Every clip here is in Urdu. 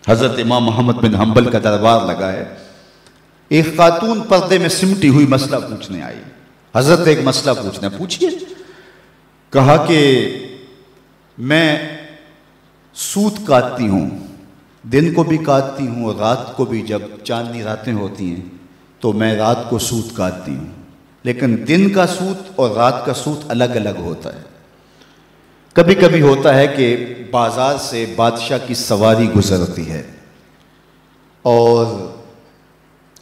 حضرت امام محمد بن حنبل کا دربار لگا ہے. ایک خاتون پردے میں سمٹی ہوئی مسئلہ پوچھنے آئی. حضرت ایک مسئلہ پوچھنا. پوچھئے. کہا کہ میں سوت کاٹتی ہوں، دن کو بھی کاٹتی ہوں اور رات کو بھی. جب چاندنی راتیں ہوتی ہیں تو میں رات کو سوت کاٹتی ہوں، لیکن دن کا سوت اور رات کا سوت الگ الگ ہوتا ہے. کبھی کبھی ہوتا ہے کہ بازار سے بادشاہ کی سواری گزرتی ہے اور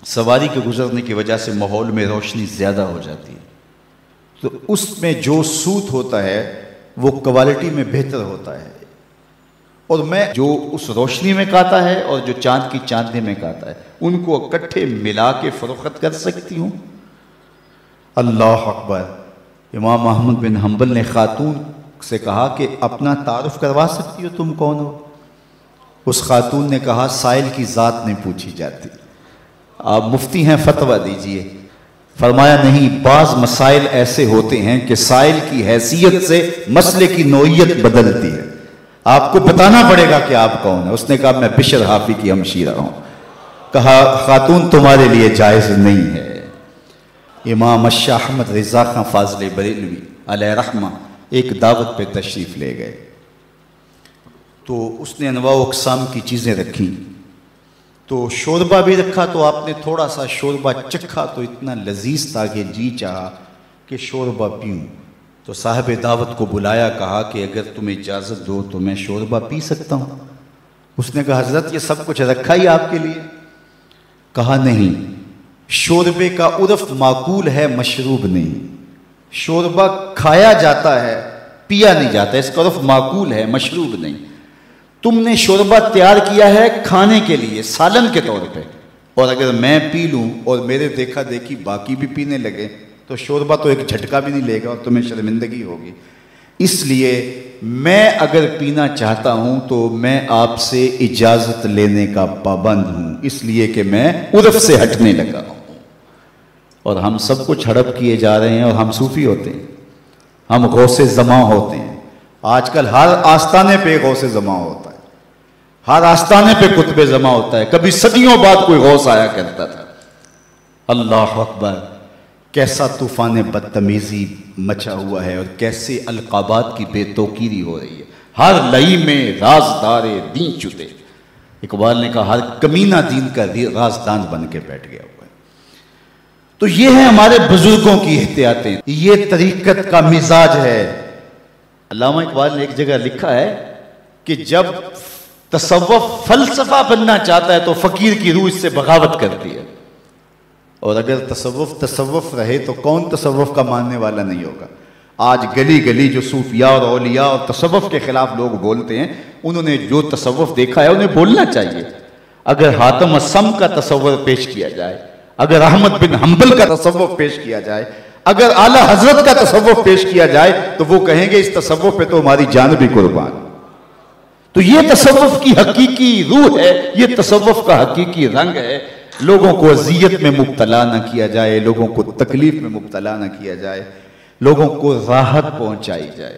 سواری کے گزرنے کی وجہ سے ماحول میں روشنی زیادہ ہو جاتی ہے، تو اس میں جو سوت ہوتا ہے وہ کوالٹی میں بہتر ہوتا ہے، اور میں جو اس روشنی میں کاتا ہے اور جو چاند کی چاندنی میں کاتا ہے ان کو اکٹھے ملا کے فروخت کر سکتی ہوں. اللہ اکبر. امام احمد بن حنبل نے خاتون سے کہا کہ اپنا تعارف کروا سکتی ہو، تم کون ہو؟ اس خاتون نے کہا سائل کی ذات نہیں پوچھی جاتی، آپ مفتی ہیں فتویٰ دیجئے. فرمایا نہیں، بعض مسائل ایسے ہوتے ہیں کہ سائل کی حیثیت سے مسئلے کی نوعیت بدلتی ہے، آپ کو بتانا پڑے گا کہ آپ کون ہیں. اس نے کہا میں بشر حافی کی ہمشیرہ ہوں. کہا خاتون تمہارے لیے جائز نہیں ہے. امام اشاہ احمد رضا خان فاضل بریلوی علیہ رحمہ ایک دعوت پہ تشریف لے گئے تو اس نے انواع و اقسام کی چیزیں رکھی، تو شوربہ بھی رکھا. تو آپ نے تھوڑا سا شوربہ چکھا تو اتنا لذیذ تھا کہ جی چاہا کہ شوربہ پیوں. تو صاحب دعوت کو بلایا، کہا کہ اگر تم اجازت دو تو میں شوربہ پی سکتا ہوں. اس نے کہا حضرت یہ سب کچھ رکھا ہی آپ کے لیے. کہا نہیں، شوربے کا عرف معقول ہے، مشروب نہیں. شوربہ کھایا جاتا ہے، پیا نہیں جاتا، اس کا عرف معقول ہے، مشروب نہیں. تم نے شوربہ تیار کیا ہے کھانے کے لیے، سالن کے طور پہ، اور اگر میں پی لوں اور میرے دیکھا دیکھی باقی بھی پینے لگے تو شوربہ تو ایک جھٹکا بھی نہیں لے گا اور تمہیں شرمندگی ہوگی. اس لیے میں اگر پینا چاہتا ہوں تو میں آپ سے اجازت لینے کا پابند ہوں، اس لیے کہ میں عرف سے ہٹنے لگا ہوں. اور ہم سب کچھ ہڑپ کیے جا رہے ہیں اور ہم صوفی ہوتے ہیں، ہم غوث زماں ہوتے ہیں. آج کل ہر آستانے پہ غوث زماں ہوتا ہے، ہر آستانے پہ قطب زماں ہوتا ہے. کبھی صدیوں بعد کوئی غوث آیا کرتا تھا. اللہ اکبر. کیسا طوفان بدتمیزی مچا ہوا ہے اور کیسے القابات کی بے توقیری ہو رہی ہے. ہر لئی میں رازدار دین چتے. اقبال نے کہا ہر کمینہ دین کا رازدان بن کے بیٹھ گیا ہوا ہے. تو یہ ہے ہمارے بزرگوں کی احتیاطیں، یہ طریقت کا مزاج ہے. علامہ اقبال نے ایک جگہ لکھا ہے کہ جب تصوف فلسفہ بننا چاہتا ہے تو فقیر کی روح اس سے بغاوت کرتی ہے، اور اگر تصوف رہے تو کون تصوف کا ماننے والا نہیں ہوگا. آج گلی گلی جو صوفیاء اور اولیاء اور تصوف کے خلاف لوگ بولتے ہیں، انہوں نے جو تصوف دیکھا ہے انہیں بولنا چاہیے. اگر حاتم السم کا تصور پیش کیا جائے، اگر احمد بن حنبل کا تصوف پیش کیا جائے، اگر اعلیٰ حضرت کا تصوف پیش کیا جائے تو وہ کہیں گے اس تصوف پہ تو ہماری جان بھی قربان. تو یہ تصوف کی حقیقی روح ہے، یہ تصوف کا حقیقی رنگ ہے. لوگوں کو اذیت میں مبتلا نہ کیا جائے، لوگوں کو تکلیف میں مبتلا نہ کیا جائے، لوگوں کو راحت پہنچائی جائے.